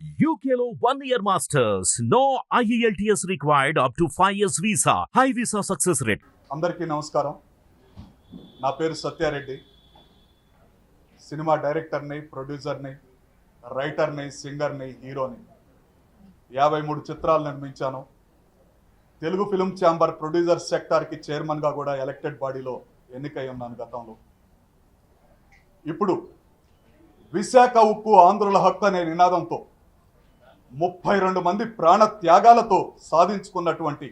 UKLO 1 year masters. No IELTS required up to 5 years visa. High visa success rate. అందరికీ నమస్కారం. నా పేరు Satya Reddy. Cinema డైరెక్టర్ని, ప్రొడ్యూసర్ని, రైటర్ని, సింగర్ని, హీరోని. 53 చిత్రాలు నిర్మించాను. తెలుగు ఫిల్మ్ ఛాంబర్ ప్రొడ్యూసర్ సెక్టార్కి చైర్మన్గా కూడా ఎలక్టెడ్ బాడీలో ఎన్నికై ఉన్నాను గతంలో. ఇప్పుడు విశాఖ ఉక్కు ఆంధ్రుల హక్కు అనే నినాదంతో 32 మంది ప్రాణ త్యాగాలతో సాధించుకున్నటువంటి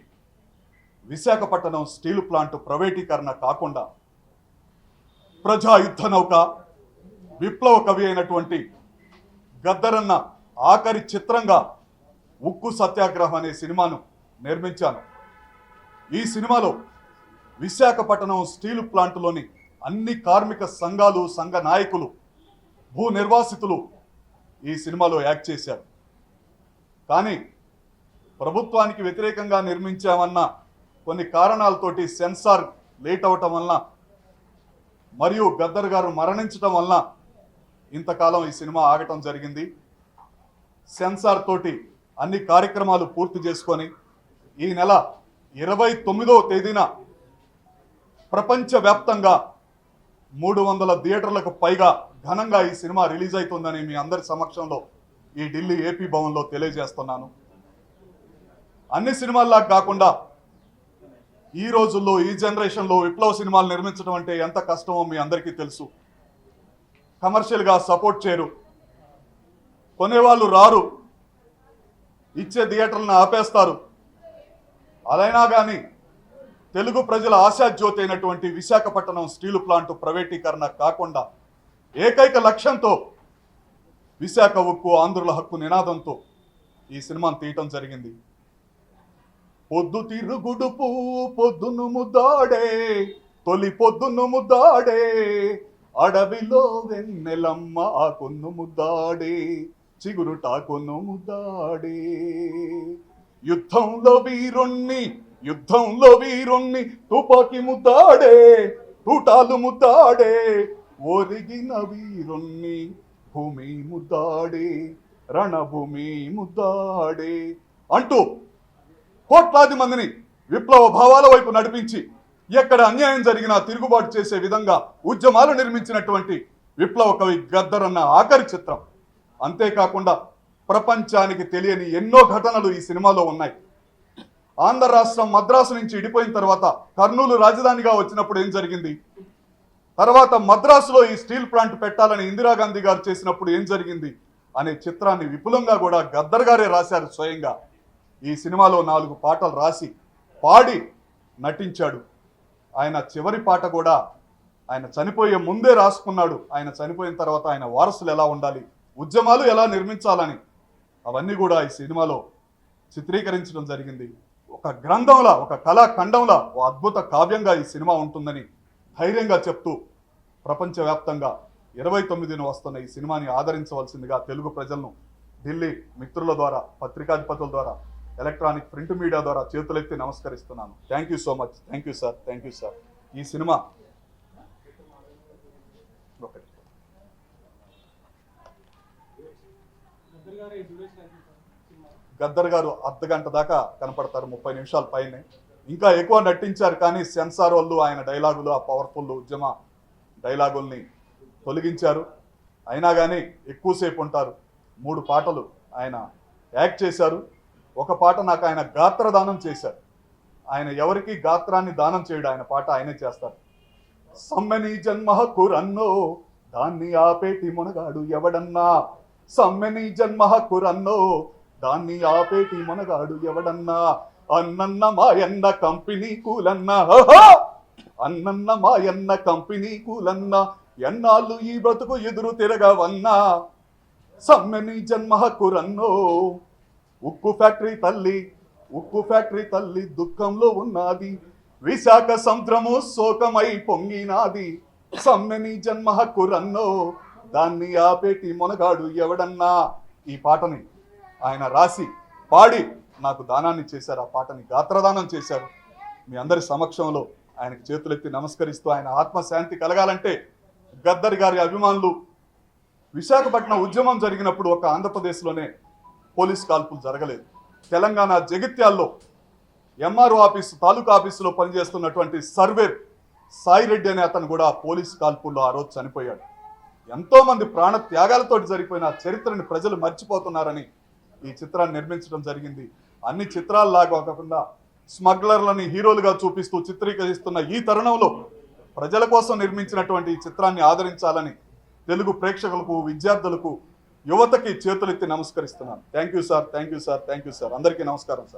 విశాఖపట్నం స్టీల్ ప్లాంట్ ప్రైవేటీకరణ కాకుండా ప్రజా యుద్ధ నౌక, విప్లవ కవి అయినటువంటి గద్దరన్న ఆఖరి చిత్రంగా ఉక్కు సత్యాగ్రహం అనే సినిమాను నిర్మించాను. ఈ సినిమాలో విశాఖపట్నం స్టీల్ ప్లాంట్లోని అన్ని కార్మిక సంఘాలు, సంఘ నాయకులు, భూ నిర్వాసితులు ఈ సినిమాలో యాక్ట్ చేశారు. కానీ ప్రభుత్వానికి వ్యతిరేకంగా నిర్మించామన్న కొన్ని కారణాలతోటి సెన్సార్ లేట్ అవటం వలన మరియు గద్దర్ గారు మరణించడం వలన ఇంతకాలం ఈ సినిమా ఆగటం జరిగింది. సెన్సార్ తోటి అన్ని కార్యక్రమాలు పూర్తి చేసుకొని ఈ నెల 29వ తేదీన ప్రపంచవ్యాప్తంగా 300 థియేటర్లకు పైగా ఘనంగా ఈ సినిమా రిలీజ్ అవుతుందని మీ అందరి సమక్షంలో ఈ ఢిల్లీ ఏపీ భవన్లో తెలియజేస్తున్నాను. అన్ని సినిమాల్లా కాకుండా ఈ రోజుల్లో, ఈ జనరేషన్లో విప్లవ సినిమాలు నిర్మించడం అంటే ఎంత కష్టమో మీ అందరికీ తెలుసు. కమర్షియల్గా సపోర్ట్ చేయరు, కొనేవాళ్ళు రారు, ఇచ్చే థియేటర్లను ఆపేస్తారు. అదైనా కానీ తెలుగు ప్రజల ఆశాజ్యోతి అయినటువంటి విశాఖపట్నం స్టీల్ ప్లాంట్ ప్రైవేటీకరణ కాకుండా ఏకైక లక్ష్యంతో విశాఖ ఉక్కు ఆంధ్రుల హక్కు నినాదంతో ఈ సినిమాను తీయటం జరిగింది. పొద్దు తిరుగుడుపు పొద్దును ముద్దాడే, తొలి పొద్దును ముద్దాడే, అడవిలో వెన్నెలమ్మ కొన్ను ముద్దాడే, చిగురుటాకొన్ను ముద్దాడే. యుద్ధంలో వీరుణ్ణి తుపాకి ముద్దాడే, తూటాలు ముద్దాడే, ఒరిగిన వీరుణ్ణి భూమి ముద్దాడే, రణభూమి ముద్దాడే అంటూ కోట్లాది మందిని విప్లవ భావాల వైపు నడిపించి ఎక్కడ అన్యాయం జరిగినా తిరుగుబాటు చేసే విధంగా ఉద్యమాలు నిర్మించినటువంటి విప్లవ కవి గద్దరన్న ఆఖరి చిత్రం. అంతేకాకుండా ప్రపంచానికి తెలియని ఎన్నో ఘటనలు ఈ సినిమాలో ఉన్నాయి. ఆంధ్ర రాష్ట్రం మద్రాసు నుంచి విడిపోయిన తర్వాత కర్నూలు రాజధానిగా వచ్చినప్పుడు ఏం జరిగింది, తర్వాత మద్రాసులో ఈ స్టీల్ ప్లాంట్ పెట్టాలని ఇందిరాగాంధీ గారు చేసినప్పుడు ఏం జరిగింది అనే చిత్రాన్ని విపులంగా కూడా గద్దర్ గారే రాశారు స్వయంగా. ఈ సినిమాలో 4 పాటలు రాసి పాడి నటించాడు. ఆయన చివరి పాట కూడా ఆయన చనిపోయే ముందే రాసుకున్నాడు. ఆయన చనిపోయిన తర్వాత ఆయన వారసులు ఎలా ఉండాలి, ఉద్యమాలు ఎలా నిర్మించాలని అవన్నీ కూడా ఈ సినిమాలో చిత్రీకరించడం జరిగింది. ఒక గ్రంథంలా, ఒక కళాఖండంలా, ఒక అద్భుత కావ్యంగా ఈ సినిమా ఉంటుందని ధైర్యంగా చెప్తూ ప్రపంచవ్యాప్తంగా 29న వస్తున్న ఈ సినిమాని ఆదరించవలసిందిగా తెలుగు ప్రజలను ఢిల్లీ మిత్రుల ద్వారా, పత్రికాధిపతుల ద్వారా, ఎలక్ట్రానిక్ ప్రింట్ మీడియా ద్వారా చేతులెత్తి నమస్కరిస్తున్నాను. Thank you so much. Thank you sir. Thank you sir. ఈ సినిమా గద్దర్ గారు అర్ధగంట దాకా కనపడతారు, 30 నిమిషాల పైనే. ఇంకా ఎక్కువ నటించారు కానీ సెన్సార్ వాళ్ళు ఆయన డైలాగులు, ఆ పవర్ఫుల్ ఉద్యమ డైలాగుల్ని తొలగించారు. అయినా కానీ ఎక్కువసేపు ఉంటారు. 3 పాటలు ఆయన యాక్ట్ చేశారు. ఒక పాట నాకు ఆయన గాత్రదానం చేశారు. ఆయన ఎవరికి గాత్రాన్ని దానం చేయడు, ఆయన పాట ఆయనే చేస్తారు. సమ్మెని జన్మ హక్కురన్నో దాన్ని ఆపేటి మునగాడు ఎవడన్నా, సమ్మెని జన్మ హక్కురన్నో దాన్ని ఆపేటి మునగాడు ఎవడన్నా, అన్నన్న మాయన్న కంపెనీ కూలన్నా, అన్నన్న మాయన్న కంపెనీ కూలన్నా, ఎన్నాళ్ళు ఈ బ్రతుకు ఎదురు తిరగవన్నా, సమ్మెని జన్మ హక్కురన్నో. ఉక్కు ఫ్యాక్టరీ తల్లి దుఃఖంలో ఉన్నది, విశాఖ సముద్రము శోకమై పొంగినాది, సమ్మెని జన్మ హక్కురన్నో దాన్ని ఆపేటి మునగాడు ఎవడన్నా. ఈ పాటని ఆయన రాసి పాడి నాకు దానాన్ని చేశారు. ఆ పాటని గాత్రదానం చేశారు. మీ అందరి సమక్షంలో ఆయనకు చేతులెత్తి నమస్కరిస్తూ ఆయన ఆత్మశాంతి కలగాలంటే గద్దర్ గారి అభిమానులు విశాఖపట్నం ఉద్యమం జరిగినప్పుడు ఒక ఆంధ్రప్రదేశ్లోనే పోలీస్ కాల్పులు జరగలేదు. తెలంగాణ జగిత్యాల్లో ఎంఆర్ఓ ఆఫీసు తాలూకా ఆఫీసులో పనిచేస్తున్నటువంటి సర్వేర్ సాయిరెడ్డి అనే అతను కూడా పోలీస్ కాల్పుల్లో ఆ రోజు చనిపోయాడు. ఎంతో మంది ప్రాణ త్యాగాలతో జరిగిపోయిన చరిత్రని ప్రజలు మర్చిపోతున్నారని ఈ చిత్రాన్ని నిర్మించడం జరిగింది. అన్ని చిత్రాల్లాగా కాకుండా స్మగ్లర్లని హీరోలుగా చూపిస్తూ చిత్రీకరిస్తున్న ఈ తరుణంలో ప్రజల కోసం నిర్మించినటువంటి ఈ చిత్రాన్ని ఆదరించాలని తెలుగు ప్రేక్షకులకు, విద్యార్థులకు, యువతకి చేతులెత్తి నమస్కరిస్తున్నాను. Thank you sir, thank you sir, thank you sir. అందరికీ నమస్కారం సార్.